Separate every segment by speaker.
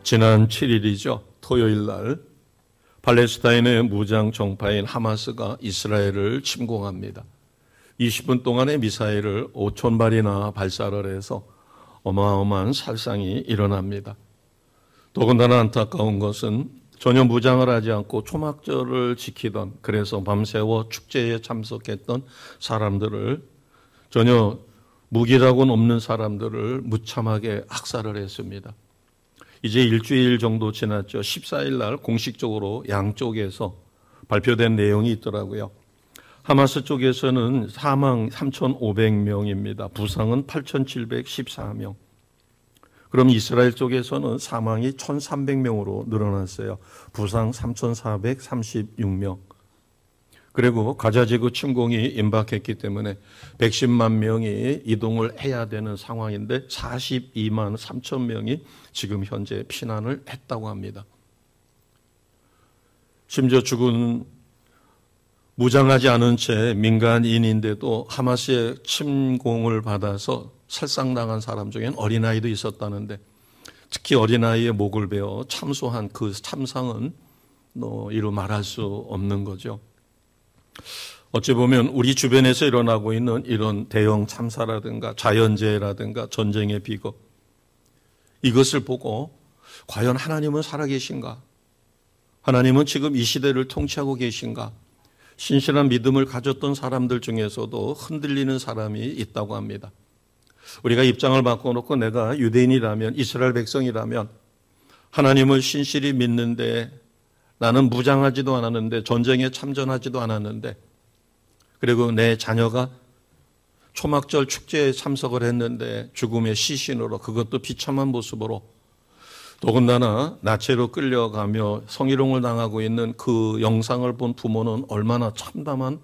Speaker 1: 지난 7일이죠. 토요일 날 팔레스타인의 무장 정파인 하마스가 이스라엘을 침공합니다. 20분 동안의 미사일을 5,000발이나 발사를 해서 어마어마한 살상이 일어납니다. 더군다나 안타까운 것은 전혀 무장을 하지 않고 초막절을 지키던, 그래서 밤새워 축제에 참석했던 사람들을, 전혀 무기라고는 없는 사람들을 무참하게 학살을 했습니다. 이제 일주일 정도 지났죠. 14일 날 공식적으로 양쪽에서 발표된 내용이 있더라고요. 하마스 쪽에서는 사망 3,500명입니다. 부상은 8,714명. 그럼 이스라엘 쪽에서는 사망이 1,300명으로 늘어났어요. 부상 3,436명. 그리고 가자지구 침공이 임박했기 때문에 110만 명이 이동을 해야 되는 상황인데 42만 3천 명이 지금 현재 피난을 했다고 합니다. 심지어 죽은 무장하지 않은 채 민간인인데도 하마스의 침공을 받아서 살상당한 사람 중엔 어린아이도 있었다는데, 특히 어린아이의 목을 베어 참소한 그 참상은 이루 말할 수 없는 거죠. 어찌 보면 우리 주변에서 일어나고 있는 이런 대형 참사라든가 자연재해라든가 전쟁의 비극, 이것을 보고 과연 하나님은 살아계신가? 하나님은 지금 이 시대를 통치하고 계신가? 신실한 믿음을 가졌던 사람들 중에서도 흔들리는 사람이 있다고 합니다. 우리가 입장을 바꿔놓고 내가 유대인이라면, 이스라엘 백성이라면 하나님을 신실히 믿는데, 나는 무장하지도 않았는데, 전쟁에 참전하지도 않았는데, 그리고 내 자녀가 초막절 축제에 참석을 했는데 죽음의 시신으로, 그것도 비참한 모습으로, 더군다나 나체로 끌려가며 성희롱을 당하고 있는 그 영상을 본 부모는 얼마나 참담한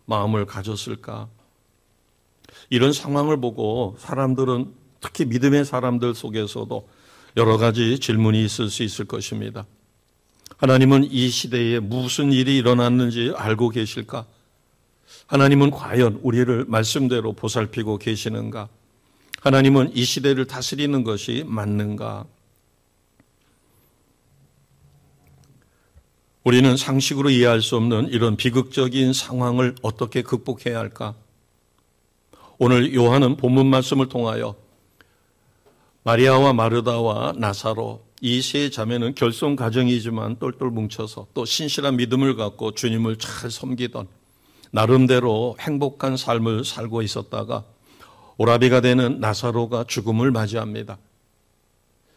Speaker 1: 마음을 가졌을까. 이런 상황을 보고 사람들은, 특히 믿음의 사람들 속에서도 여러 가지 질문이 있을 수 있을 것입니다. 하나님은 이 시대에 무슨 일이 일어났는지 알고 계실까? 하나님은 과연 우리를 말씀대로 보살피고 계시는가? 하나님은 이 시대를 다스리는 것이 맞는가? 우리는 상식으로 이해할 수 없는 이런 비극적인 상황을 어떻게 극복해야 할까? 오늘 요한은 본문 말씀을 통하여 마리아와 마르다와 나사로, 이 세 자매는 결손 가정이지만 똘똘 뭉쳐서 또 신실한 믿음을 갖고 주님을 잘 섬기던 나름대로 행복한 삶을 살고 있었다가 오라비가 되는 나사로가 죽음을 맞이합니다.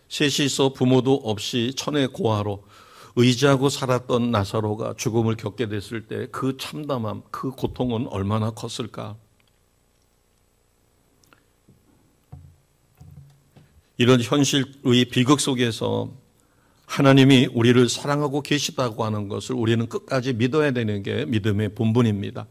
Speaker 1: 셋이서 부모도 없이 천의 고아로 의지하고 살았던 나사로가 죽음을 겪게 됐을 때 그 참담함, 그 고통은 얼마나 컸을까? 이런 현실의 비극 속에서 하나님이 우리를 사랑하고 계시다고 하는 것을 우리는 끝까지 믿어야 되는 게 믿음의 본분입니다.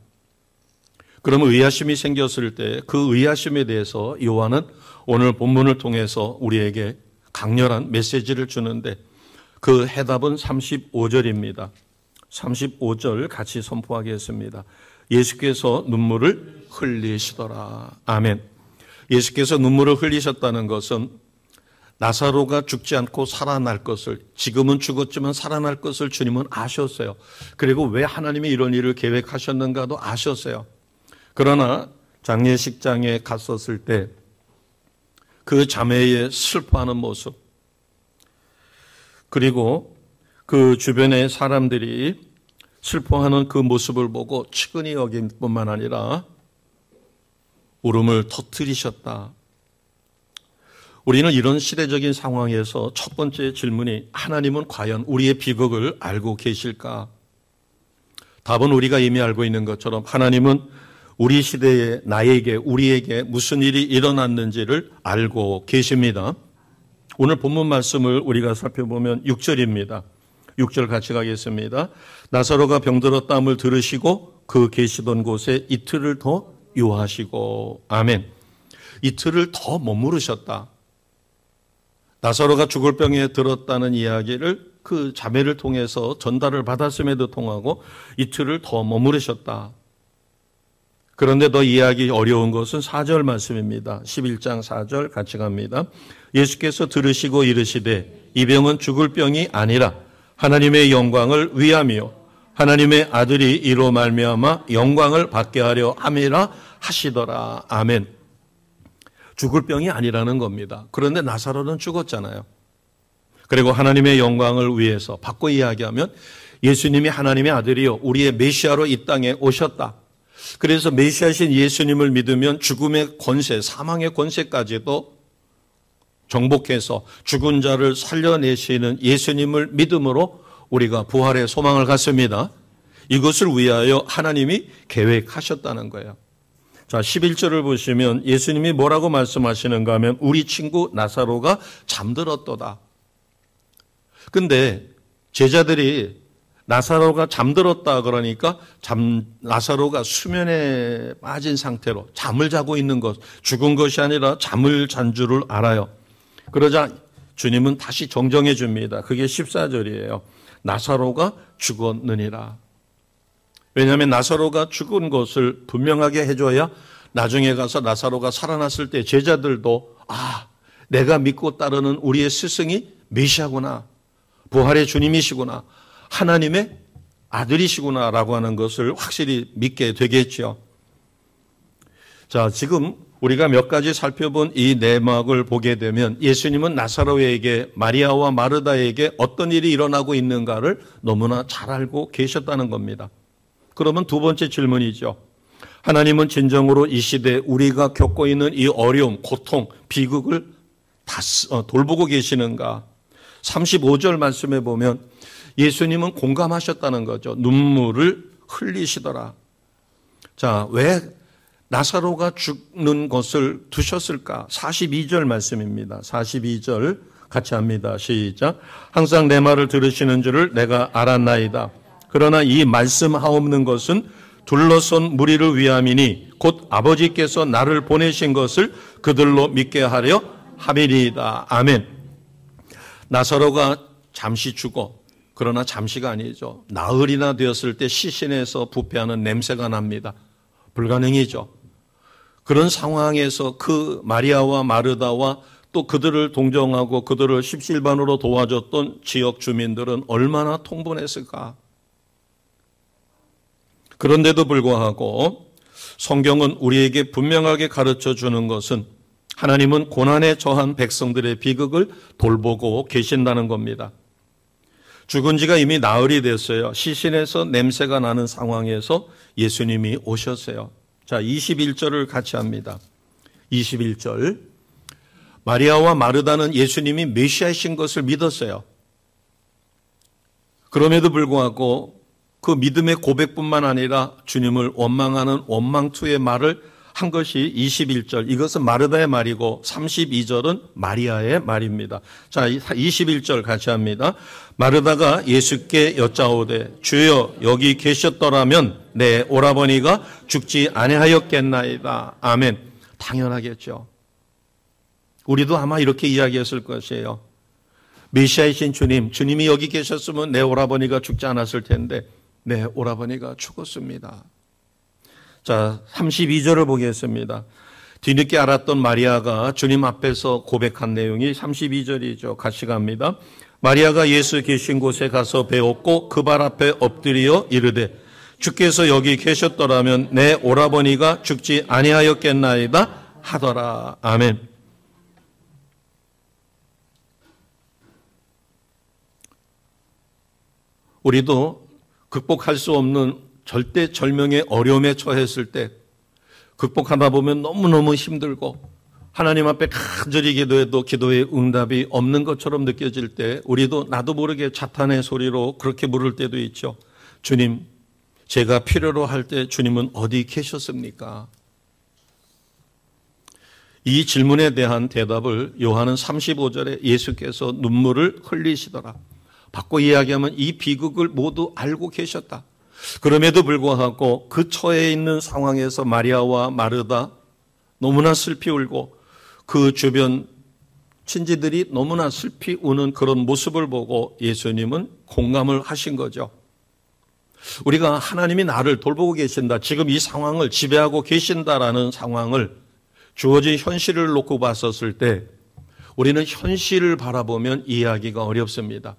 Speaker 1: 그러면 의아심이 생겼을 때 그 의아심에 대해서 요한은 오늘 본문을 통해서 우리에게 강렬한 메시지를 주는데, 그 해답은 35절입니다. 35절 같이 선포하겠습니다. 예수께서 눈물을 흘리시더라. 아멘. 예수께서 눈물을 흘리셨다는 것은 나사로가 죽지 않고 살아날 것을, 지금은 죽었지만 살아날 것을 주님은 아셨어요. 그리고 왜 하나님이 이런 일을 계획하셨는가도 아셨어요. 그러나 장례식장에 갔었을 때 그 자매의 슬퍼하는 모습, 그리고 그 주변의 사람들이 슬퍼하는 그 모습을 보고 측은히 여긴 뿐만 아니라 울음을 터뜨리셨다. 우리는 이런 시대적인 상황에서 첫 번째 질문이, 하나님은 과연 우리의 비극을 알고 계실까? 답은 우리가 이미 알고 있는 것처럼 하나님은 우리 시대에 나에게, 우리에게 무슨 일이 일어났는지를 알고 계십니다. 오늘 본문 말씀을 우리가 살펴보면 6절입니다. 6절 같이 가겠습니다. 나사로가 병들었다함을 들으시고 그 계시던 곳에 이틀을 더 유하시고. 아멘. 이틀을 더 머무르셨다. 나사로가 죽을 병에 들었다는 이야기를 그 자매를 통해서 전달을 받았음에도 통하고 이틀을 더 머무르셨다. 그런데 더 이해하기 어려운 것은 4절 말씀입니다. 11장 4절 같이 갑니다. 예수께서 들으시고 이르시되 이 병은 죽을 병이 아니라 하나님의 영광을 위함이요 하나님의 아들이 이로 말미암아 영광을 받게 하려 함이라 하시더라. 아멘. 죽을 병이 아니라는 겁니다. 그런데 나사로는 죽었잖아요. 그리고 하나님의 영광을 위해서 바꿔 이야기하면 예수님이 하나님의 아들이요 우리의 메시아로 이 땅에 오셨다. 그래서 메시아신 예수님을 믿으면 죽음의 권세, 사망의 권세까지도 정복해서 죽은 자를 살려내시는 예수님을 믿음으로 우리가 부활의 소망을 갖습니다. 이것을 위하여 하나님이 계획하셨다는 거예요. 자, 11절을 보시면 예수님이 뭐라고 말씀하시는가 하면 우리 친구 나사로가 잠들었도다. 근데 제자들이 나사로가 잠들었다 그러니까 나사로가 수면에 빠진 상태로 잠을 자고 있는 것, 죽은 것이 아니라 잠을 잔 줄을 알아요. 그러자 주님은 다시 정정해 줍니다. 그게 14절이에요. 나사로가 죽었느니라. 왜냐하면 나사로가 죽은 것을 분명하게 해줘야 나중에 가서 나사로가 살아났을 때 제자들도 내가 믿고 따르는 우리의 스승이 메시아구나. 부활의 주님이시구나. 하나님의 아들이시구나라고 하는 것을 확실히 믿게 되겠죠. 자, 지금 우리가 몇 가지 살펴본 이 내막을 보게 되면 예수님은 나사로에게 마리아와 마르다에게 어떤 일이 일어나고 있는가를 너무나 잘 알고 계셨다는 겁니다. 그러면 두 번째 질문이죠. 하나님은 진정으로 이 시대에 우리가 겪고 있는 이 어려움, 고통, 비극을 다 돌보고 계시는가? 35절 말씀에 보면 예수님은 공감하셨다는 거죠. 눈물을 흘리시더라. 자, 왜 나사로가 죽는 것을 두셨을까? 42절 말씀입니다. 42절 같이 합니다. 시작. 항상 내 말을 들으시는 줄을 내가 알았나이다. 그러나 이 말씀하옵는 것은 둘러선 무리를 위함이니 곧 아버지께서 나를 보내신 것을 그들로 믿게 하려 함이니이다. 아멘. 나사로가 잠시 죽어. 그러나 잠시가 아니죠. 나흘이나 되었을 때 시신에서 부패하는 냄새가 납니다. 불가능이죠. 그런 상황에서 그 마리아와 마르다와 또 그들을 동정하고 그들을 십시일반으로 도와줬던 지역 주민들은 얼마나 통분했을까. 그런데도 불구하고 성경은 우리에게 분명하게 가르쳐 주는 것은 하나님은 고난에 처한 백성들의 비극을 돌보고 계신다는 겁니다. 죽은 지가 이미 나흘이 됐어요. 시신에서 냄새가 나는 상황에서 예수님이 오셨어요. 자, 21절을 같이 합니다. 21절. 마리아와 마르다는 예수님이 메시아이신 것을 믿었어요. 그럼에도 불구하고 그 믿음의 고백뿐만 아니라 주님을 원망하는 원망투의 말을 한 것이 21절. 이것은 마르다의 말이고 32절은 마리아의 말입니다. 자, 21절 같이 합니다. 마르다가 예수께 여짜오되 주여 여기 계셨더라면 내 오라버니가 죽지 아니하였겠나이다. 아멘. 당연하겠죠. 우리도 아마 이렇게 이야기했을 것이에요. 메시아이신 주님, 주님이 여기 계셨으면 내 오라버니가 죽지 않았을 텐데 내 오라버니가 죽었습니다. 자, 32절을 보겠습니다. 뒤늦게 알았던 마리아가 주님 앞에서 고백한 내용이 32절이죠. 같이 갑니다. 마리아가 예수 계신 곳에 가서 배웠고 그 발 앞에 엎드려 이르되 주께서 여기 계셨더라면 내 오라버니가 죽지 아니하였겠나이다 하더라. 아멘. 우리도 극복할 수 없는 절대 절명의 어려움에 처했을 때 극복하다 보면 너무너무 힘들고 하나님 앞에 간절히 기도해도 기도의 응답이 없는 것처럼 느껴질 때 우리도 나도 모르게 자탄의 소리로 그렇게 물을 때도 있죠. 주님, 제가 필요로 할 때 주님은 어디 계셨습니까? 이 질문에 대한 대답을 요한은 35절에 예수께서 눈물을 흘리시더라. 바꿔 이야기하면 이 비극을 모두 알고 계셨다. 그럼에도 불구하고 그 처해 있는 상황에서 마리아와 마르다 너무나 슬피 울고 그 주변 친지들이 너무나 슬피 우는 그런 모습을 보고 예수님은 공감을 하신 거죠. 우리가 하나님이 나를 돌보고 계신다, 지금 이 상황을 지배하고 계신다라는 상황을 주어진 현실을 놓고 봤었을 때 우리는 현실을 바라보면 이해하기가 어렵습니다.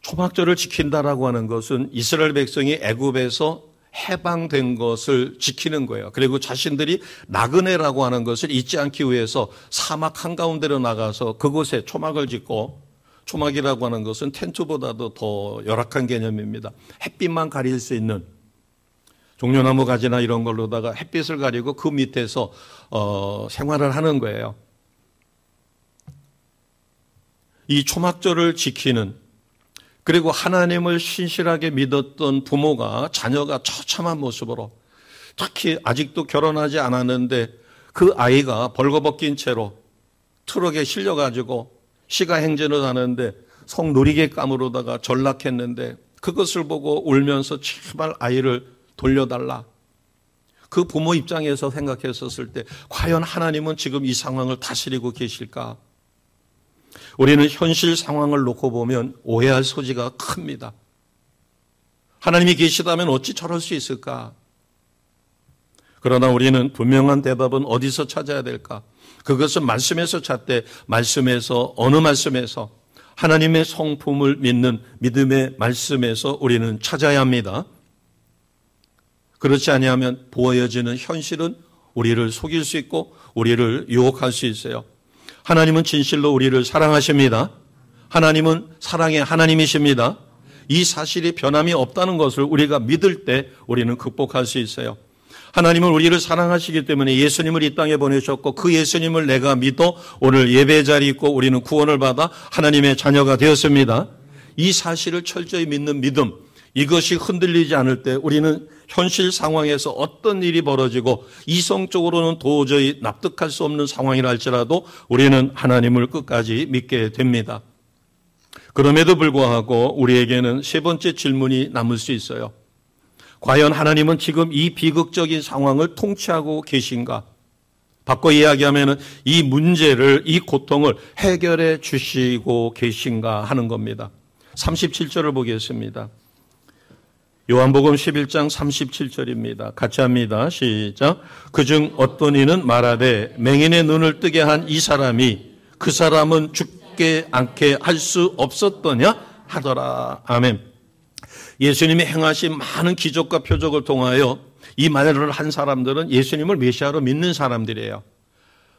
Speaker 1: 초막절을 지킨다라고 하는 것은 이스라엘 백성이 애굽에서 해방된 것을 지키는 거예요. 그리고 자신들이 나그네라고 하는 것을 잊지 않기 위해서 사막 한가운데로 나가서 그곳에 초막을 짓고, 초막이라고 하는 것은 텐트보다도 더 열악한 개념입니다. 햇빛만 가릴 수 있는 종려나무 가지나 이런 걸로다가 햇빛을 가리고 그 밑에서 생활을 하는 거예요. 이 초막절을 지키는, 그리고 하나님을 신실하게 믿었던 부모가 자녀가 처참한 모습으로, 특히 아직도 결혼하지 않았는데 그 아이가 벌거벗긴 채로 트럭에 실려가지고 시가 행진을 하는데 성놀이객감으로다가 전락했는데 그것을 보고 울면서 제발 아이를 돌려달라. 그 부모 입장에서 생각했었을 때 과연 하나님은 지금 이 상황을 다스리고 계실까? 우리는 현실 상황을 놓고 보면 오해할 소지가 큽니다. 하나님이 계시다면 어찌 저럴 수 있을까? 그러나 우리는 분명한 대답은 어디서 찾아야 될까? 그것은 말씀에서 찾되, 말씀에서, 어느 말씀에서? 하나님의 성품을 믿는 믿음의 말씀에서 우리는 찾아야 합니다. 그렇지 아니하면 보여지는 현실은 우리를 속일 수 있고 우리를 유혹할 수 있어요. 하나님은 진실로 우리를 사랑하십니다. 하나님은 사랑의 하나님이십니다. 이 사실이 변함이 없다는 것을 우리가 믿을 때 우리는 극복할 수 있어요. 하나님은 우리를 사랑하시기 때문에 예수님을 이 땅에 보내셨고 그 예수님을 내가 믿어 오늘 예배 자리에 있고 우리는 구원을 받아 하나님의 자녀가 되었습니다. 이 사실을 철저히 믿는 믿음, 이것이 흔들리지 않을 때 우리는 현실 상황에서 어떤 일이 벌어지고 이성적으로는 도저히 납득할 수 없는 상황이라 할지라도 우리는 하나님을 끝까지 믿게 됩니다. 그럼에도 불구하고 우리에게는 세 번째 질문이 남을 수 있어요. 과연 하나님은 지금 이 비극적인 상황을 통치하고 계신가? 바꿔 이야기하면 이 문제를, 이 고통을 해결해 주시고 계신가 하는 겁니다. 37절을 보겠습니다. 요한복음 11장 37절입니다. 같이 합니다. 시작. 그중 어떤 이는 말하되 맹인의 눈을 뜨게 한 이 사람이 그 사람은 죽게 않게 할 수 없었더냐 하더라. 아멘. 예수님이 행하신 많은 기적과 표적을 통하여 이 말을 한 사람들은 예수님을 메시아로 믿는 사람들이에요.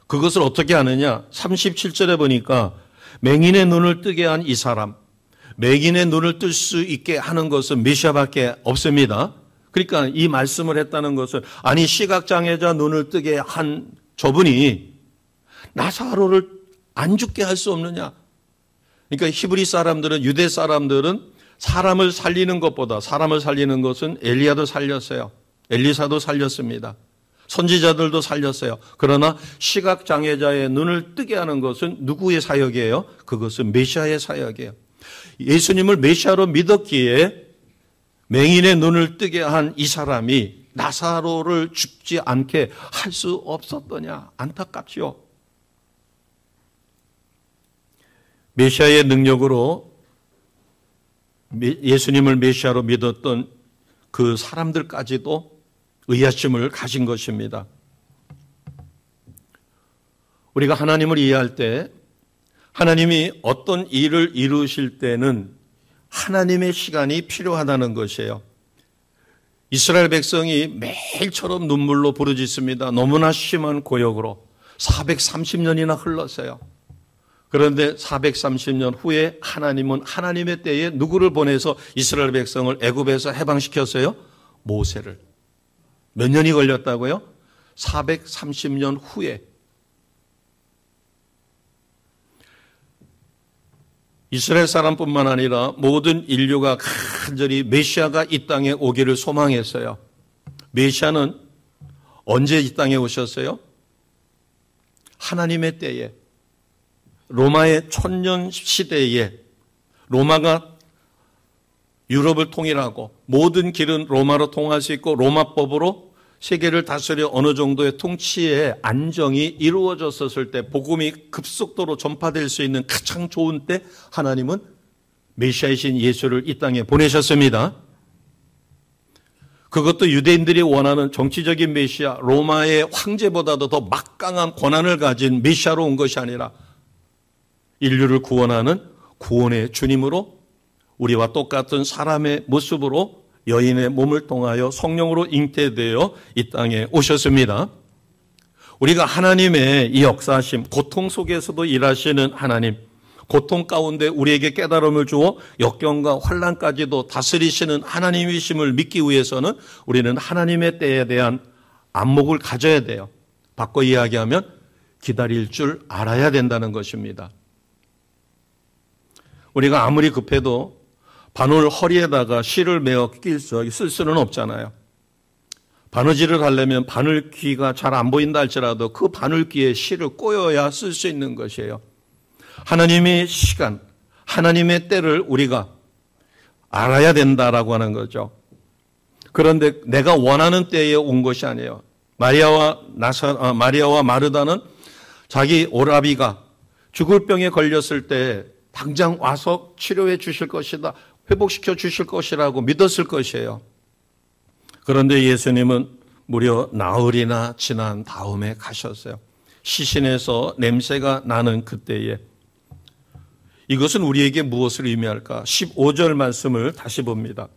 Speaker 1: 그것을 어떻게 하느냐? 37절에 보니까 맹인의 눈을 뜨게 한 이 사람, 맹인의 눈을 뜰 수 있게 하는 것은 메시아밖에 없습니다. 그러니까 이 말씀을 했다는 것은, 아니 시각장애자 눈을 뜨게 한 저분이 나사로를 안 죽게 할 수 없느냐? 그러니까 히브리 사람들은, 유대 사람들은 사람을 살리는 것보다, 사람을 살리는 것은 엘리야도 살렸어요. 엘리사도 살렸습니다. 선지자들도 살렸어요. 그러나 시각장애자의 눈을 뜨게 하는 것은 누구의 사역이에요? 그것은 메시아의 사역이에요. 예수님을 메시아로 믿었기에 맹인의 눈을 뜨게 한 이 사람이 나사로를 죽지 않게 할 수 없었더냐? 안타깝지요. 메시아의 능력으로 예수님을 메시아로 믿었던 그 사람들까지도 의아심을 가진 것입니다. 우리가 하나님을 이해할 때 하나님이 어떤 일을 이루실 때는 하나님의 시간이 필요하다는 것이에요. 이스라엘 백성이 매일처럼 눈물로 부르짖습니다. 너무나 심한 고역으로 430년이나 흘렀어요. 그런데 430년 후에 하나님은 하나님의 때에 누구를 보내서 이스라엘 백성을 애굽에서 해방시켰어요? 모세를. 몇 년이 걸렸다고요? 430년 후에. 이스라엘 사람뿐만 아니라 모든 인류가 간절히 메시아가 이 땅에 오기를 소망했어요. 메시아는 언제 이 땅에 오셨어요? 하나님의 때에, 로마의 천년 시대에, 로마가 유럽을 통일하고 모든 길은 로마로 통할 수 있고 로마법으로 세계를 다스려 어느 정도의 통치의 안정이 이루어졌었을 때, 복음이 급속도로 전파될 수 있는 가장 좋은 때 하나님은 메시아이신 예수를 이 땅에 보내셨습니다. 그것도 유대인들이 원하는 정치적인 메시아, 로마의 황제보다도 더 막강한 권한을 가진 메시아로 온 것이 아니라 인류를 구원하는 구원의 주님으로 우리와 똑같은 사람의 모습으로 여인의 몸을 통하여 성령으로 잉태되어 이 땅에 오셨습니다. 우리가 하나님의 이 역사하심, 고통 속에서도 일하시는 하나님, 고통 가운데 우리에게 깨달음을 주어 역경과 환난까지도 다스리시는 하나님이심을 믿기 위해서는 우리는 하나님의 때에 대한 안목을 가져야 돼요. 바꿔 이야기하면 기다릴 줄 알아야 된다는 것입니다. 우리가 아무리 급해도 바늘 허리에다가 실을 매어 쓸 수는 없잖아요. 바느질을 하려면 바늘귀가 잘 안 보인다 할지라도 그 바늘귀에 실을 꽂아야 쓸 수 있는 것이에요. 하나님의 시간, 하나님의 때를 우리가 알아야 된다라고 하는 거죠. 그런데 내가 원하는 때에 온 것이 아니에요. 마리아와 마르다는 자기 오라비가 죽을 병에 걸렸을 때 당장 와서 치료해 주실 것이다, 회복시켜 주실 것이라고 믿었을 것이에요. 그런데 예수님은 무려 나흘이나 지난 다음에 가셨어요. 시신에서 냄새가 나는 그때에. 이것은 우리에게 무엇을 의미할까? 15절 말씀을 다시 봅니다.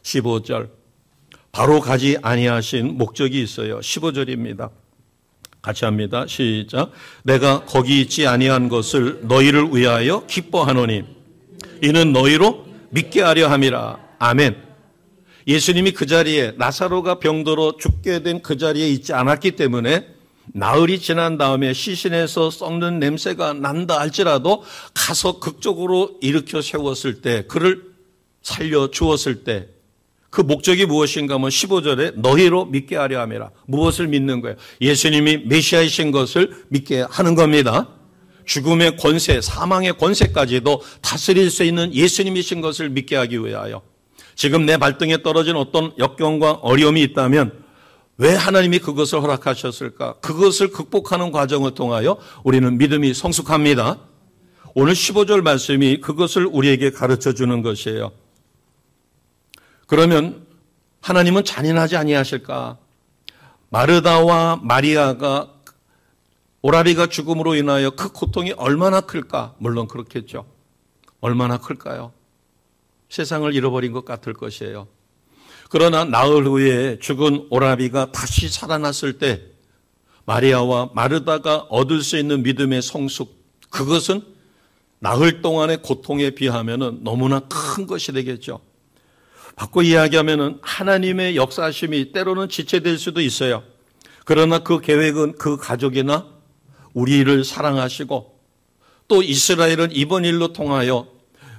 Speaker 1: 15절. 바로 가지 아니하신 목적이 있어요. 15절입니다. 같이 합니다. 시작. 내가 거기 있지 아니한 것을 너희를 위하여 기뻐하노니 이는 너희로 믿게 하려 함이라. 아멘. 예수님이 그 자리에 나사로가 병들어 죽게 된 그 자리에 있지 않았기 때문에 나흘이 지난 다음에 시신에서 썩는 냄새가 난다 할지라도 가서 극적으로 일으켜 세웠을 때, 그를 살려 주었을 때 그 목적이 무엇인가 하면 15절에 너희로 믿게 하려 함이라. 무엇을 믿는 거예요? 예수님이 메시아이신 것을 믿게 하는 겁니다. 죽음의 권세, 사망의 권세까지도 다스릴 수 있는 예수님이신 것을 믿게 하기 위하여. 지금 내 발등에 떨어진 어떤 역경과 어려움이 있다면 왜 하나님이 그것을 허락하셨을까? 그것을 극복하는 과정을 통하여 우리는 믿음이 성숙합니다. 오늘 15절 말씀이 그것을 우리에게 가르쳐 주는 것이에요. 그러면 하나님은 잔인하지 아니하실까? 마르다와 마리아가 오라비가 죽음으로 인하여 그 고통이 얼마나 클까? 물론 그렇겠죠. 얼마나 클까요? 세상을 잃어버린 것 같을 것이에요. 그러나 나흘 후에 죽은 오라비가 다시 살아났을 때 마리아와 마르다가 얻을 수 있는 믿음의 성숙, 그것은 나흘 동안의 고통에 비하면 너무나 큰 것이 되겠죠. 바꿔 이야기하면 하나님의 역사심이 때로는 지체될 수도 있어요. 그러나 그 계획은 그 가족이나 우리를 사랑하시고 또 이스라엘은 이번 일로 통하여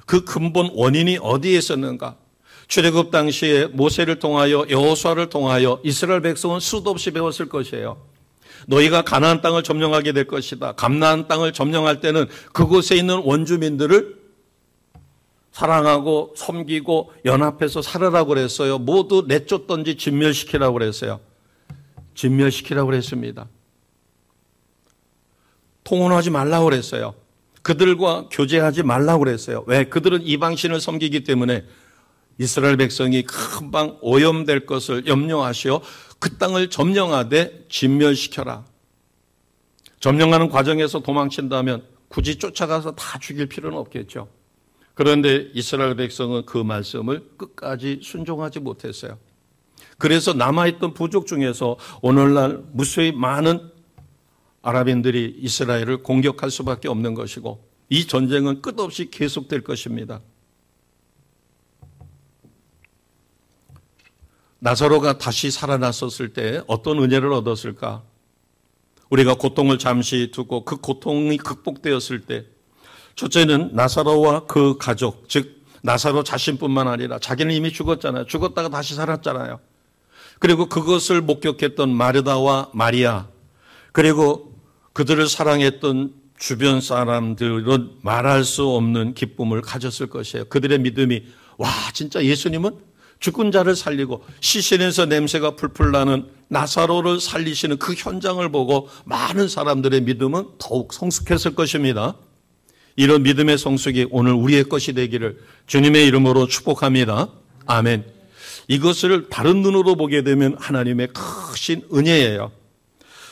Speaker 1: 그 근본 원인이 어디에 있었는가? 출애굽 당시에 모세를 통하여 여호수아를 통하여 이스라엘 백성은 수도 없이 배웠을 것이에요. 너희가 가나안 땅을 점령하게 될 것이다. 감나안 땅을 점령할 때는 그곳에 있는 원주민들을 사랑하고 섬기고 연합해서 살으라고 그랬어요. 모두 내쫓던지 진멸시키라고 그랬어요. 진멸시키라고 그랬습니다. 통혼하지 말라고 그랬어요. 그들과 교제하지 말라고 그랬어요. 왜? 그들은 이방신을 섬기기 때문에 이스라엘 백성이 금방 오염될 것을 염려하시어 그 땅을 점령하되 진멸시켜라. 점령하는 과정에서 도망친다면 굳이 쫓아가서 다 죽일 필요는 없겠죠. 그런데 이스라엘 백성은 그 말씀을 끝까지 순종하지 못했어요. 그래서 남아있던 부족 중에서 오늘날 무수히 많은 아랍인들이 이스라엘을 공격할 수밖에 없는 것이고 이 전쟁은 끝없이 계속될 것입니다. 나사로가 다시 살아났었을 때 어떤 은혜를 얻었을까? 우리가 고통을 잠시 두고 그 고통이 극복되었을 때 첫째는 나사로와 그 가족, 즉 나사로 자신뿐만 아니라 자기는 이미 죽었잖아요. 죽었다가 다시 살았잖아요. 그리고 그것을 목격했던 마르다와 마리아, 그리고 그들을 사랑했던 주변 사람들은 말할 수 없는 기쁨을 가졌을 것이에요. 그들의 믿음이 와, 진짜 예수님은 죽은 자를 살리고 시신에서 냄새가 풀풀 나는 나사로를 살리시는 그 현장을 보고 많은 사람들의 믿음은 더욱 성숙했을 것입니다. 이런 믿음의 성숙이 오늘 우리의 것이 되기를 주님의 이름으로 축복합니다. 아멘. 이것을 다른 눈으로 보게 되면 하나님의 크신 은혜예요.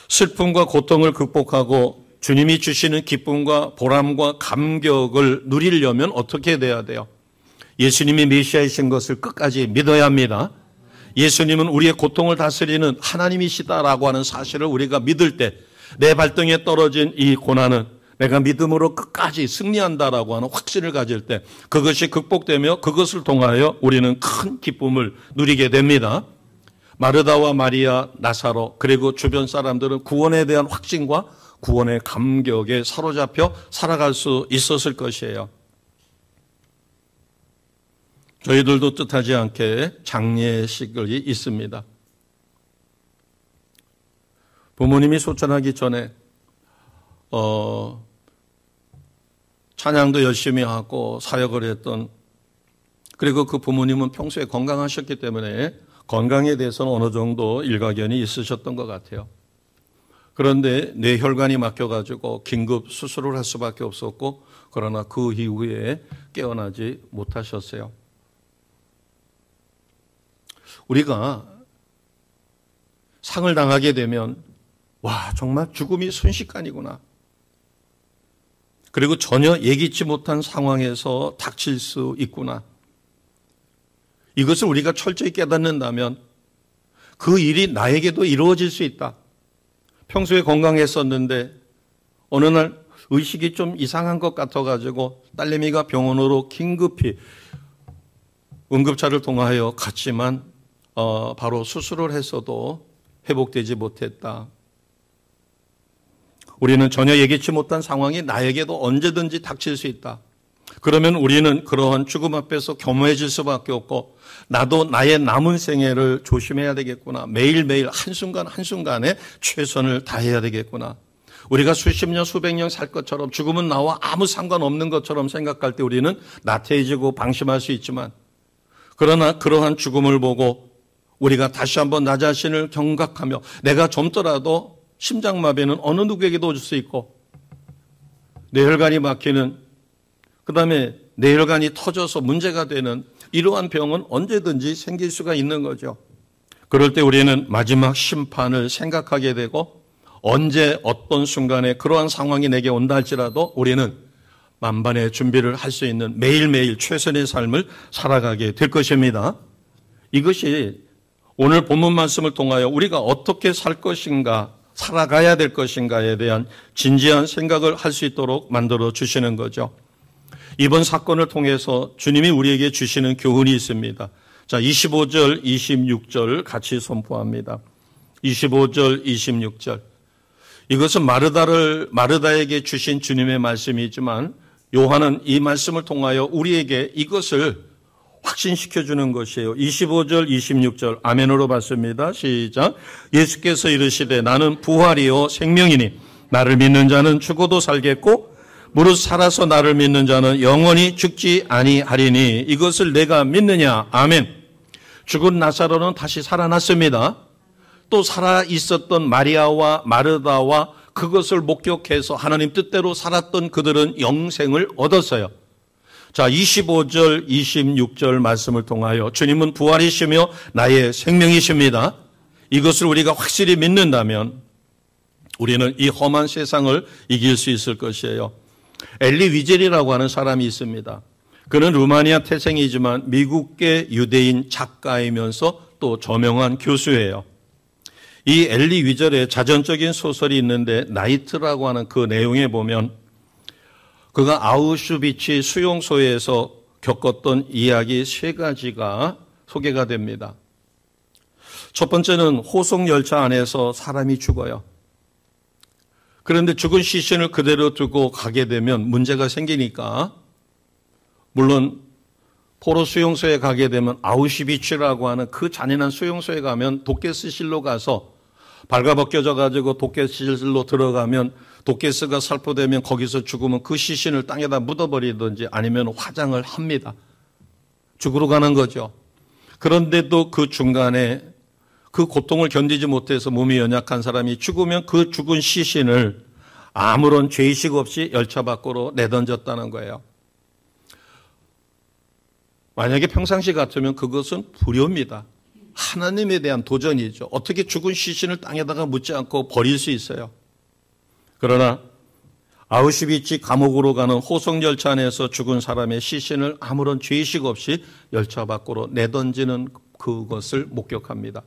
Speaker 1: 슬픔과 고통을 극복하고 주님이 주시는 기쁨과 보람과 감격을 누리려면 어떻게 돼야 돼요? 예수님이 메시아이신 것을 끝까지 믿어야 합니다. 예수님은 우리의 고통을 다스리는 하나님이시다라고 하는 사실을 우리가 믿을 때 내 발등에 떨어진 이 고난은 내가 믿음으로 끝까지 승리한다라고 하는 확신을 가질 때 그것이 극복되며 그것을 통하여 우리는 큰 기쁨을 누리게 됩니다. 마르다와 마리아, 나사로 그리고 주변 사람들은 구원에 대한 확신과 구원의 감격에 사로잡혀 살아갈 수 있었을 것이에요. 저희들도 뜻하지 않게 장례식이 있습니다. 부모님이 소천하기 전에 찬양도 열심히 하고 사역을 했던, 그리고 그 부모님은 평소에 건강하셨기 때문에 건강에 대해서는 어느 정도 일가견이 있으셨던 것 같아요. 그런데 뇌혈관이 막혀가지고 긴급 수술을 할 수밖에 없었고, 그러나 그 이후에 깨어나지 못하셨어요. 우리가 상을 당하게 되면 와, 정말 죽음이 순식간이구나. 그리고 전혀 예기치 못한 상황에서 닥칠 수 있구나. 이것을 우리가 철저히 깨닫는다면 그 일이 나에게도 이루어질 수 있다. 평소에 건강했었는데 어느 날 의식이 좀 이상한 것 같아가지고 딸내미가 병원으로 긴급히 응급차를 통하여 갔지만 바로 수술을 했어도 회복되지 못했다. 우리는 전혀 예기치 못한 상황이 나에게도 언제든지 닥칠 수 있다. 그러면 우리는 그러한 죽음 앞에서 겸허해질 수밖에 없고, 나도 나의 남은 생애를 조심해야 되겠구나. 매일매일 한순간 한순간에 최선을 다해야 되겠구나. 우리가 수십 년 수백 년 살 것처럼, 죽음은 나와 아무 상관없는 것처럼 생각할 때 우리는 나태해지고 방심할 수 있지만, 그러나 그러한 죽음을 보고 우리가 다시 한번 나 자신을 경각하며, 내가 젊더라도 심장마비는 어느 누구에게도 올 수 있고, 뇌혈관이 막히는, 그 다음에 뇌혈관이 터져서 문제가 되는 이러한 병은 언제든지 생길 수가 있는 거죠. 그럴 때 우리는 마지막 심판을 생각하게 되고, 언제 어떤 순간에 그러한 상황이 내게 온다 할지라도 우리는 만반의 준비를 할 수 있는 매일매일 최선의 삶을 살아가게 될 것입니다. 이것이 오늘 본문 말씀을 통하여 우리가 어떻게 살 것인가, 살아가야 될 것인가에 대한 진지한 생각을 할 수 있도록 만들어 주시는 거죠. 이번 사건을 통해서 주님이 우리에게 주시는 교훈이 있습니다. 자, 25절, 26절 같이 선포합니다. 25절, 26절. 이것은 마르다에게 주신 주님의 말씀이지만 요한은 이 말씀을 통하여 우리에게 이것을 확신시켜주는 것이에요. 25절, 26절 아멘으로 받습니다. 시작. 예수께서 이르시되 나는 부활이요 생명이니 나를 믿는 자는 죽어도 살겠고 무릇 살아서 나를 믿는 자는 영원히 죽지 아니하리니 이것을 내가 믿느냐. 아멘. 죽은 나사로는 다시 살아났습니다. 또 살아있었던 마리아와 마르다와 그것을 목격해서 하나님 뜻대로 살았던 그들은 영생을 얻었어요. 자, 25절, 26절 말씀을 통하여 주님은 부활이시며 나의 생명이십니다. 이것을 우리가 확실히 믿는다면 우리는 이 험한 세상을 이길 수 있을 것이에요. 엘리 위젤이라고 하는 사람이 있습니다. 그는 루마니아 태생이지만 미국계 유대인 작가이면서 또 저명한 교수예요. 이 엘리 위젤의 자전적인 소설이 있는데 나이트라고 하는 그 내용에 보면 그가 아우슈비츠 수용소에서 겪었던 이야기 3가지가 소개가 됩니다. 첫 번째는 호송열차 안에서 사람이 죽어요. 그런데 죽은 시신을 그대로 두고 가게 되면 문제가 생기니까, 물론 포로 수용소에 가게 되면 아우슈비츠라고 하는 그 잔인한 수용소에 가면 도케스실로 가서 발가벗겨져 가지고 도케스실로 들어가면 도케스가 살포되면 거기서 죽으면 그 시신을 땅에다 묻어버리든지 아니면 화장을 합니다. 죽으러 가는 거죠. 그런데도 그 중간에 그 고통을 견디지 못해서 몸이 연약한 사람이 죽으면 그 죽은 시신을 아무런 죄의식 없이 열차 밖으로 내던졌다는 거예요. 만약에 평상시 같으면 그것은 불효입니다. 하나님에 대한 도전이죠. 어떻게 죽은 시신을 땅에다가 묻지 않고 버릴 수 있어요? 그러나 아우슈비츠 감옥으로 가는 호송 열차 안에서 죽은 사람의 시신을 아무런 죄의식 없이 열차 밖으로 내던지는 그것을 목격합니다.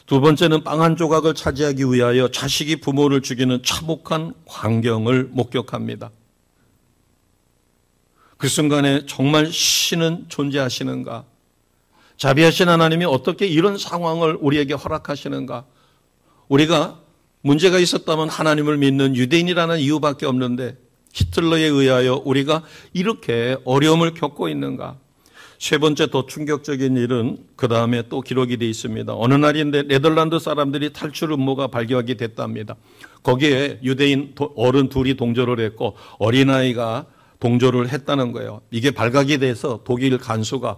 Speaker 1: 두 번째는 빵 한 조각을 차지하기 위하여 자식이 부모를 죽이는 참혹한 광경을 목격합니다. 그 순간에 정말 신은 존재하시는가? 자비하신 하나님이 어떻게 이런 상황을 우리에게 허락하시는가? 우리가 문제가 있었다면 하나님을 믿는 유대인이라는 이유밖에 없는데 히틀러에 의하여 우리가 이렇게 어려움을 겪고 있는가? 세 번째 더 충격적인 일은 그 다음에 또 기록이 되어 있습니다. 어느 날인데 네덜란드 사람들이 탈출 음모가 발견이 됐답니다. 거기에 유대인 어른 둘이 동조를 했고 어린아이가 동조를 했다는 거예요. 이게 발각이 돼서 독일 간수가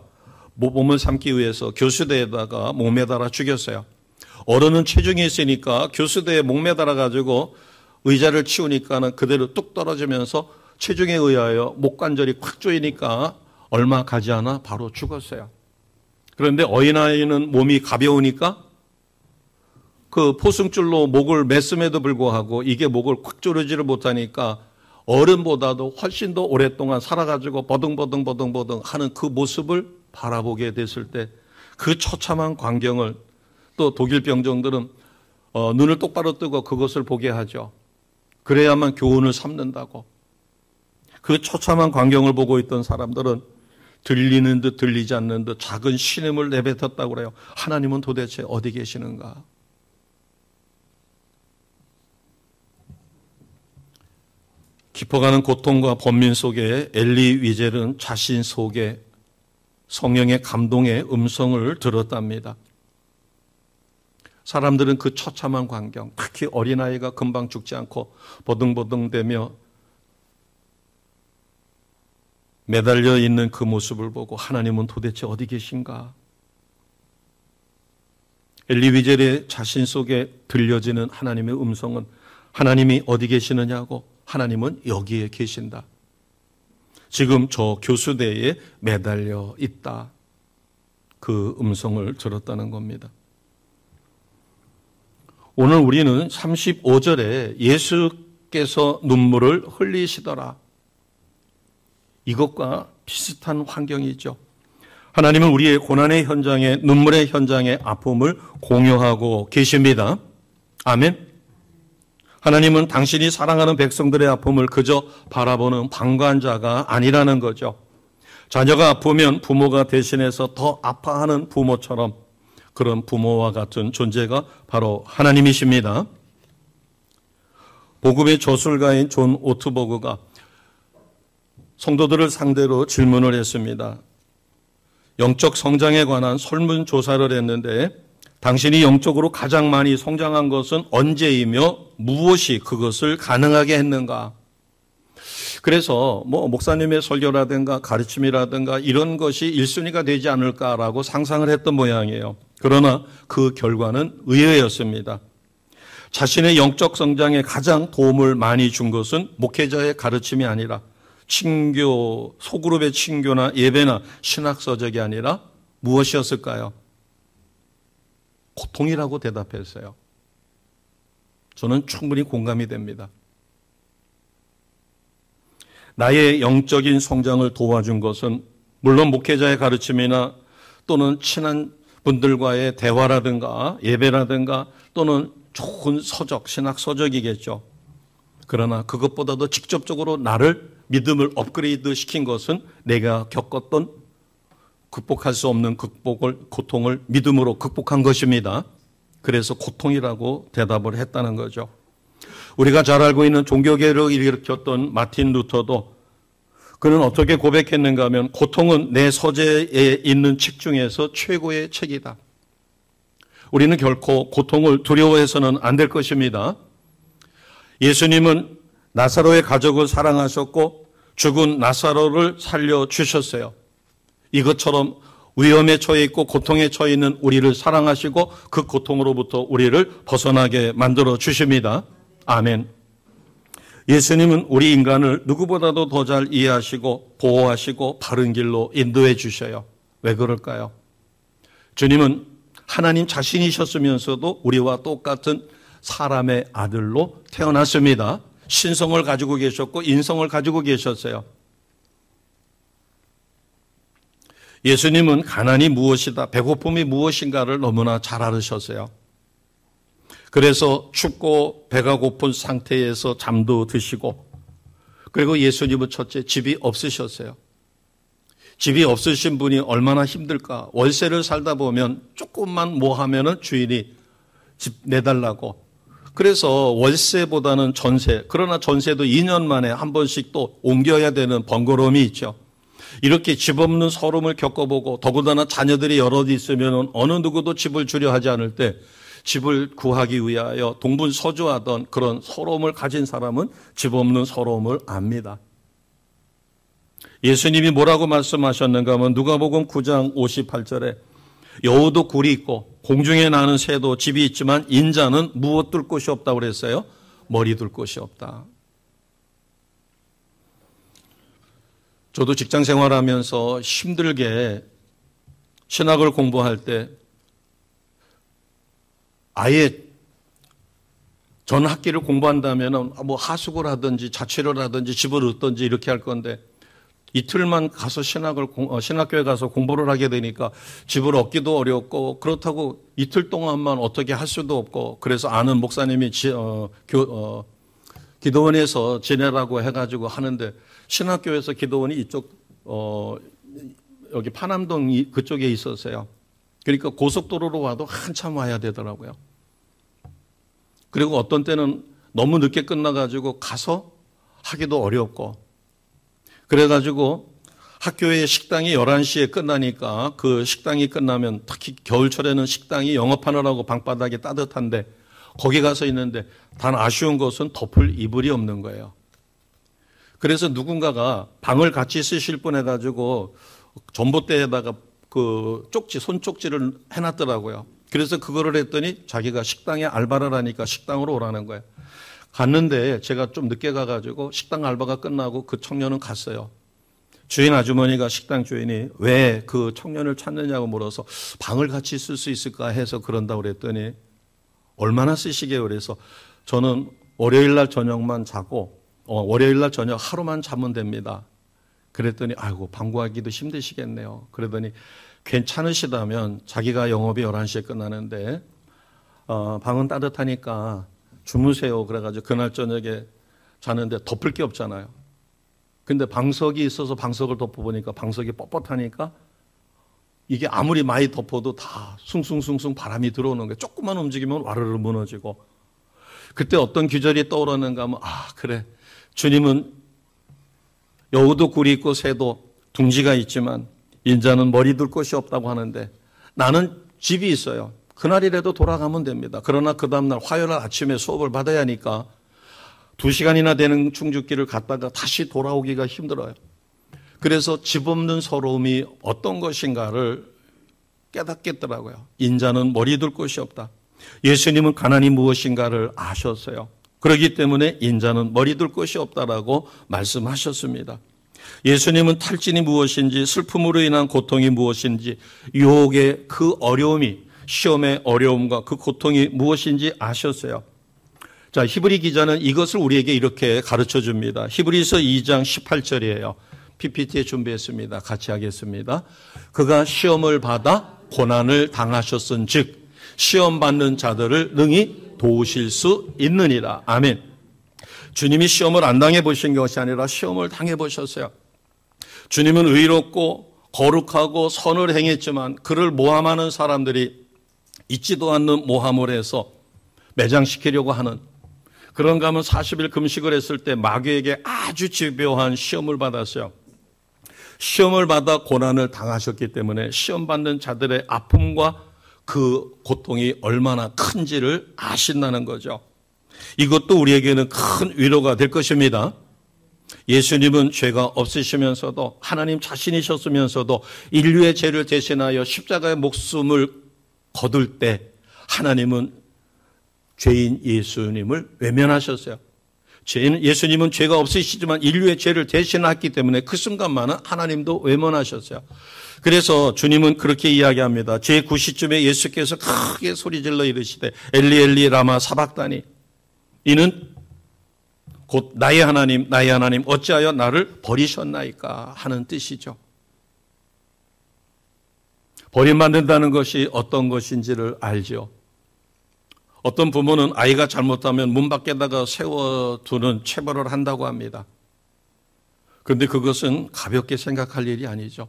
Speaker 1: 모범을 삼기 위해서 교수대에다가 목매달아 죽였어요. 어른은 체중이 있으니까 교수대에 목매달아 가지고 의자를 치우니까는 그대로 뚝 떨어지면서 체중에 의하여 목관절이 콱 조이니까 얼마 가지 않아 바로 죽었어요. 그런데 어린아이는 몸이 가벼우니까 그 포승줄로 목을 맸음에도 불구하고 이게 목을 콱 조르지를 못하니까 어른보다도 훨씬 더 오랫동안 살아가지고 버둥버둥 하는 그 모습을 바라보게 됐을 때 그 처참한 광경을 또 독일 병정들은 눈을 똑바로 뜨고 그것을 보게 하죠. 그래야만 교훈을 삼는다고. 그 처참한 광경을 보고 있던 사람들은 들리는 듯 들리지 않는 듯 작은 신음을 내뱉었다고 그래요. 하나님은 도대체 어디 계시는가? 깊어가는 고통과 번민 속에 엘리 위젤은 자신 속에 성령의 감동의 음성을 들었답니다. 사람들은 그 처참한 광경, 특히 어린아이가 금방 죽지 않고 버둥버둥대며 매달려 있는 그 모습을 보고 하나님은 도대체 어디 계신가? 엘리 위젤의 자신 속에 들려지는 하나님의 음성은 하나님이 어디 계시느냐고, 하나님은 여기에 계신다. 지금 저 교수대에 매달려 있다. 그 음성을 들었다는 겁니다. 오늘 우리는 35절에 예수께서 눈물을 흘리시더라. 이것과 비슷한 환경이죠. 하나님은 우리의 고난의 현장에, 눈물의 현장에 아픔을 공유하고 계십니다. 아멘. 하나님은 당신이 사랑하는 백성들의 아픔을 그저 바라보는 방관자가 아니라는 거죠. 자녀가 아프면 부모가 대신해서 더 아파하는 부모처럼 그런 부모와 같은 존재가 바로 하나님이십니다. 복음의 저술가인 존 오트버그가 성도들을 상대로 질문을 했습니다. 영적 성장에 관한 설문조사를 했는데 당신이 영적으로 가장 많이 성장한 것은 언제이며 무엇이 그것을 가능하게 했는가? 그래서 목사님의 설교라든가 가르침이라든가 이런 것이 1순위가 되지 않을까라고 상상을 했던 모양이에요. 그러나 그 결과는 의외였습니다. 자신의 영적 성장에 가장 도움을 많이 준 것은 목회자의 가르침이 아니라 친교, 소그룹의 친교나 예배나 신학서적이 아니라 무엇이었을까요? 고통이라고 대답했어요. 저는 충분히 공감이 됩니다. 나의 영적인 성장을 도와준 것은 물론 목회자의 가르침이나 또는 친한 분들과의 대화라든가 예배라든가 또는 좋은 서적, 신학 서적이겠죠. 그러나 그것보다도 직접적으로 나를 믿음을 업그레이드 시킨 것은 내가 겪었던 극복할 수 없는 고통을 믿음으로 극복한 것입니다. 그래서 고통이라고 대답을 했다는 거죠. 우리가 잘 알고 있는 종교개혁을 일으켰던 마틴 루터도 그는 어떻게 고백했는가 하면 고통은 내 서재에 있는 책 중에서 최고의 책이다. 우리는 결코 고통을 두려워해서는 안 될 것입니다. 예수님은 나사로의 가족을 사랑하셨고 죽은 나사로를 살려주셨어요. 이것처럼 위험에 처해 있고 고통에 처해 있는 우리를 사랑하시고 그 고통으로부터 우리를 벗어나게 만들어 주십니다. 아멘. 예수님은 우리 인간을 누구보다도 더 잘 이해하시고 보호하시고 바른 길로 인도해 주셔요. 왜 그럴까요? 주님은 하나님 자신이셨으면서도 우리와 똑같은 사람의 아들로 태어났습니다. 신성을 가지고 계셨고 인성을 가지고 계셨어요. 예수님은 가난이 무엇이다, 배고픔이 무엇인가를 너무나 잘 알으셨어요. 그래서 춥고 배가 고픈 상태에서 잠도 드시고, 그리고 예수님은 첫째 집이 없으셨어요. 집이 없으신 분이 얼마나 힘들까. 월세를 살다 보면 조금만 뭐 하면은 주인이 집 내달라고. 그래서 월세보다는 전세, 그러나 전세도 2년 만에 한 번씩 또 옮겨야 되는 번거로움이 있죠. 이렇게 집 없는 서름을 겪어보고, 더군다나 자녀들이 여럿 있으면 어느 누구도 집을 주려 하지 않을 때 집을 구하기 위하여 동분서주하던 그런 서러움을 가진 사람은 집 없는 서러움을 압니다. 예수님이 뭐라고 말씀하셨는가 하면 누가복음 9장 58절에 여우도 굴이 있고 공중에 나는 새도 집이 있지만 인자는 무엇 둘 곳이 없다고 그랬어요? 머리 둘 곳이 없다. 저도 직장 생활하면서 힘들게 신학을 공부할 때 아예 전 학기를 공부한다면 뭐 하숙을 하든지 자취를 하든지 집을 얻든지 이렇게 할 건데 이틀만 가서 신학교에 가서 공부를 하게 되니까 집을 얻기도 어렵고, 그렇다고 이틀 동안만 어떻게 할 수도 없고, 그래서 아는 목사님이 기도원에서 지내라고 해가지고 하는데, 신학교에서 기도원이 이쪽 여기 파남동 그쪽에 있었어요. 그러니까 고속도로로 와도 한참 와야 되더라고요. 그리고 어떤 때는 너무 늦게 끝나가지고 가서 하기도 어렵고, 그래가지고 학교의 식당이 11시에 끝나니까 그 식당이 끝나면 특히 겨울철에는 식당이 영업하느라고 방바닥이 따뜻한데 거기 가서 있는데 단 아쉬운 것은 덮을 이불이 없는 거예요. 그래서 누군가가 방을 같이 쓰실 분 해가지고 전봇대에다가 그 쪽지, 손쪽지를 해놨더라고요. 그래서 그거를 했더니 자기가 식당에 알바를 하니까 식당으로 오라는 거예요. 갔는데 제가 좀 늦게 가가지고 식당 알바가 끝나고 그 청년은 갔어요. 주인 아주머니가 식당 주인이 왜 그 청년을 찾느냐고 물어서 방을 같이 쓸 수 있을까 해서 그런다고 그랬더니 얼마나 쓰시게요? 그래서 저는 월요일 날 저녁만 자고 월요일 날 저녁 하루만 자면 됩니다. 그랬더니 아이고 방 구하기도 힘드시겠네요. 그러더니 괜찮으시다면 자기가 영업이 11시에 끝나는데 방은 따뜻하니까 주무세요. 그래가지고 그날 저녁에 자는데 덮을 게 없잖아요. 근데 방석이 있어서 방석을 덮어보니까 방석이 뻣뻣하니까 이게 아무리 많이 덮어도 다 숭숭숭숭 바람이 들어오는 거예요. 조금만 움직이면 와르르 무너지고. 그때 어떤 귀절이 떠오르는가 하면 그래. 주님은 여우도 굴이 있고 새도 둥지가 있지만 인자는 머리 둘 곳이 없다고 하는데 나는 집이 있어요. 그날이라도 돌아가면 됩니다. 그러나 그 다음날 화요일 아침에 수업을 받아야 하니까 2시간이나 되는 충주길을 갔다가 다시 돌아오기가 힘들어요. 그래서 집 없는 서러움이 어떤 것인가를 깨닫겠더라고요. 인자는 머리 둘 곳이 없다. 예수님은 가난이 무엇인가를 아셨어요. 그렇기 때문에 인자는 머리 둘 곳이 없다라고 말씀하셨습니다. 예수님은 탈진이 무엇인지, 슬픔으로 인한 고통이 무엇인지, 유혹의 그 어려움이, 시험의 어려움과 그 고통이 무엇인지 아셨어요. 자, 히브리 기자는 이것을 우리에게 이렇게 가르쳐 줍니다. 히브리서 2장 18절이에요. PPT에 준비했습니다. 같이 하겠습니다. 그가 시험을 받아 고난을 당하셨은 즉 시험 받는 자들을 능히 도우실 수 있느니라. 아멘. 주님이 시험을 안 당해 보신 것이 아니라 시험을 당해 보셨어요. 주님은 의롭고 거룩하고 선을 행했지만 그를 모함하는 사람들이 있지도 않는 모함을 해서 매장시키려고 하는, 그런가 하면 40일 금식을 했을 때 마귀에게 아주 집요한 시험을 받았어요. 시험을 받아 고난을 당하셨기 때문에 시험 받는 자들의 아픔과 그 고통이 얼마나 큰지를 아신다는 거죠. 이것도 우리에게는 큰 위로가 될 것입니다. 예수님은 죄가 없으시면서도 하나님 자신이셨으면서도 인류의 죄를 대신하여 십자가의 목숨을 거둘 때 하나님은 죄인 예수님을 외면하셨어요. 예수님은 죄가 없으시지만 인류의 죄를 대신했기 때문에 그 순간만은 하나님도 외면하셨어요. 그래서 주님은 그렇게 이야기합니다. 제9시쯤에 예수께서 크게 소리질러 이르시되 엘리 엘리 라마 사박다니, 이는 곧 나의 하나님 어찌하여 나를 버리셨나이까 하는 뜻이죠. 버림받는다는 것이 어떤 것인지를 알죠. 어떤 부모는 아이가 잘못하면 문 밖에다가 세워두는 체벌을 한다고 합니다. 그런데 그것은 가볍게 생각할 일이 아니죠.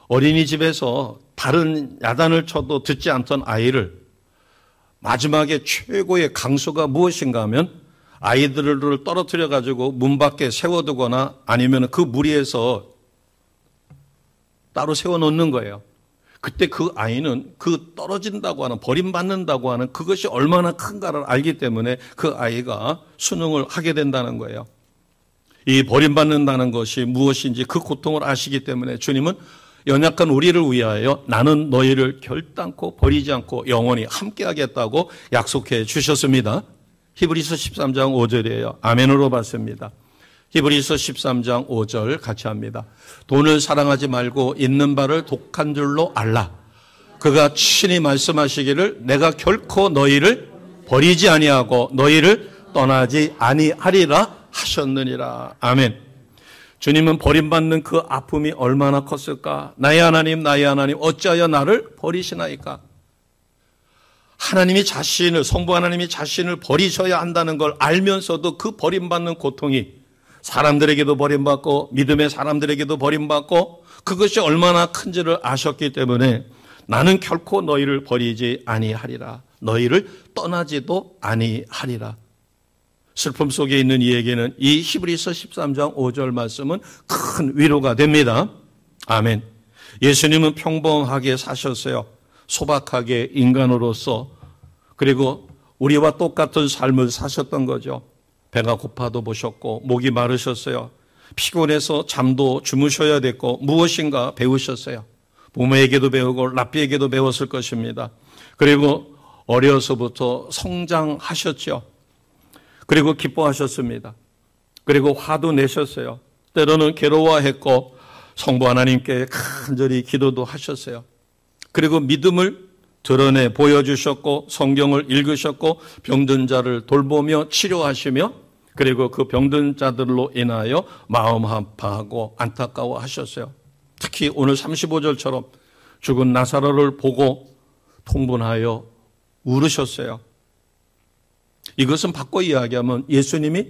Speaker 1: 어린이집에서 다른 야단을 쳐도 듣지 않던 아이를 마지막에 최고의 강수가 무엇인가 하면 아이들을 떨어뜨려 가지고 문 밖에 세워두거나 아니면 그 무리에서 따로 세워놓는 거예요. 그때 그 아이는 그 떨어진다고 하는, 버림받는다고 하는 그것이 얼마나 큰가를 알기 때문에 그 아이가 순응을 하게 된다는 거예요. 이 버림받는다는 것이 무엇인지 그 고통을 아시기 때문에 주님은 연약한 우리를 위하여 나는 너희를 결단코 버리지 않고 영원히 함께하겠다고 약속해 주셨습니다. 히브리서 13장 5절이에요. 아멘으로 받습니다. 히브리서 13장 5절 같이 합니다. 돈을 사랑하지 말고 있는 바를 독한 줄로 알라. 그가 친히 말씀하시기를 내가 결코 너희를 버리지 아니하고 너희를 떠나지 아니하리라 하셨느니라. 아멘. 주님은 버림받는 그 아픔이 얼마나 컸을까? 나의 하나님 어찌하여 나를 버리시나이까? 하나님이 자신을, 성부 하나님이 자신을 버리셔야 한다는 걸 알면서도 그 버림받는 고통이 사람들에게도 버림받고 믿음의 사람들에게도 버림받고 그것이 얼마나 큰지를 아셨기 때문에 나는 결코 너희를 버리지 아니하리라. 너희를 떠나지도 아니하리라. 슬픔 속에 있는 이에게는 이 히브리서 13장 5절 말씀은 큰 위로가 됩니다. 아멘. 예수님은 평범하게 사셨어요. 소박하게 인간으로서. 그리고 우리와 똑같은 삶을 사셨던 거죠. 배가 고파도 보셨고 목이 마르셨어요. 피곤해서 잠도 주무셔야 됐고 무엇인가 배우셨어요. 부모에게도 배우고 랍비에게도 배웠을 것입니다. 그리고 어려서부터 성장하셨죠. 그리고 기뻐하셨습니다. 그리고 화도 내셨어요. 때로는 괴로워했고 성부 하나님께 간절히 기도도 하셨어요. 그리고 믿음을 드러내 보여주셨고 성경을 읽으셨고 병든 자를 돌보며 치료하시며 그리고 그 병든 자들로 인하여 마음 아파하고 안타까워하셨어요. 특히 오늘 35절처럼 죽은 나사로를 보고 통분하여 울으셨어요. 이것은 바꿔 이야기하면 예수님이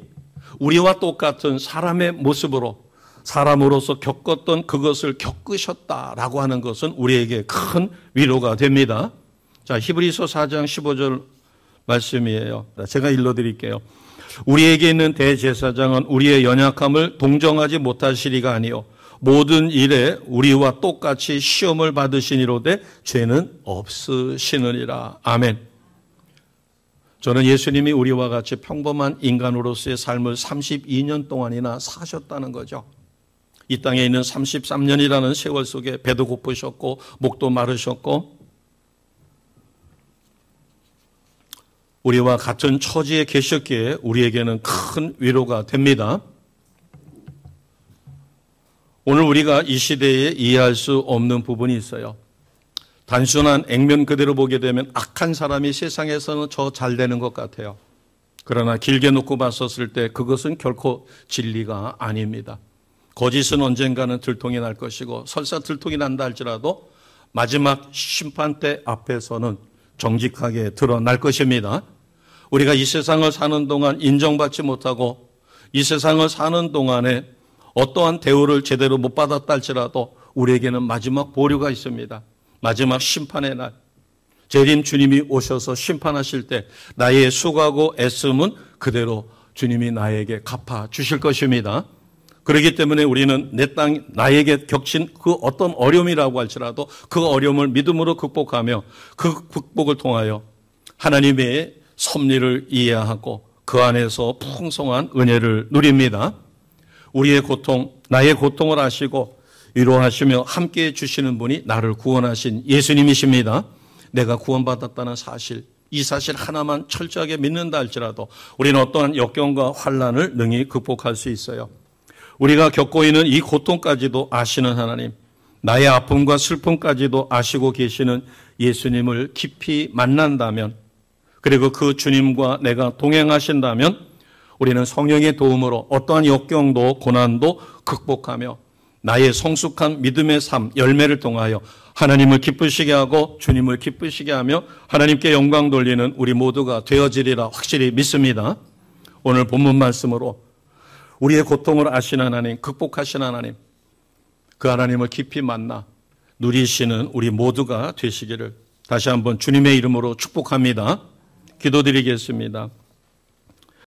Speaker 1: 우리와 똑같은 사람의 모습으로 사람으로서 겪었던 그것을 겪으셨다라고 하는 것은 우리에게 큰 위로가 됩니다. 자, 히브리서 4장 15절 말씀이에요. 제가 읽어드릴게요. 우리에게 있는 대제사장은 우리의 연약함을 동정하지 못하시리가 아니요 모든 일에 우리와 똑같이 시험을 받으시니로되 죄는 없으시느니라. 아멘. 저는 예수님이 우리와 같이 평범한 인간으로서의 삶을 32년 동안이나 사셨다는 거죠. 이 땅에 있는 33년이라는 세월 속에 배도 고프셨고 목도 마르셨고 우리와 같은 처지에 계셨기에 우리에게는 큰 위로가 됩니다. 오늘 우리가 이 시대에 이해할 수 없는 부분이 있어요. 단순한 액면 그대로 보게 되면 악한 사람이 세상에서는 저 잘 되는 것 같아요. 그러나 길게 놓고 봤었을 때 그것은 결코 진리가 아닙니다. 거짓은 언젠가는 들통이 날 것이고 설사 들통이 난다 할지라도 마지막 심판대 앞에서는 정직하게 드러날 것입니다. 우리가 이 세상을 사는 동안 인정받지 못하고 이 세상을 사는 동안에 어떠한 대우를 제대로 못 받았다 할지라도 우리에게는 마지막 보류가 있습니다. 마지막 심판의 날 재림 주님이 오셔서 심판하실 때 나의 수고하고 애씀은 그대로 주님이 나에게 갚아주실 것입니다. 그렇기 때문에 우리는 내 땅 나에게 겹친 그 어떤 어려움이라고 할지라도 그 어려움을 믿음으로 극복하며 그 극복을 통하여 하나님의 섭리를 이해하고 그 안에서 풍성한 은혜를 누립니다. 우리의 고통, 나의 고통을 아시고 위로하시며 함께해 주시는 분이 나를 구원하신 예수님이십니다. 내가 구원받았다는 사실 이 사실 하나만 철저하게 믿는다 할지라도 우리는 어떠한 역경과 환난을 능히 극복할 수 있어요. 우리가 겪고 있는 이 고통까지도 아시는 하나님, 나의 아픔과 슬픔까지도 아시고 계시는 예수님을 깊이 만난다면, 그리고 그 주님과 내가 동행하신다면 우리는 성령의 도움으로 어떠한 역경도 고난도 극복하며 나의 성숙한 믿음의 삶, 열매를 통하여 하나님을 기쁘시게 하고 주님을 기쁘시게 하며 하나님께 영광 돌리는 우리 모두가 되어지리라 확실히 믿습니다. 오늘 본문 말씀으로 우리의 고통을 아시는 하나님, 극복하시는 하나님, 그 하나님을 깊이 만나 누리시는 우리 모두가 되시기를 다시 한번 주님의 이름으로 축복합니다. 기도드리겠습니다.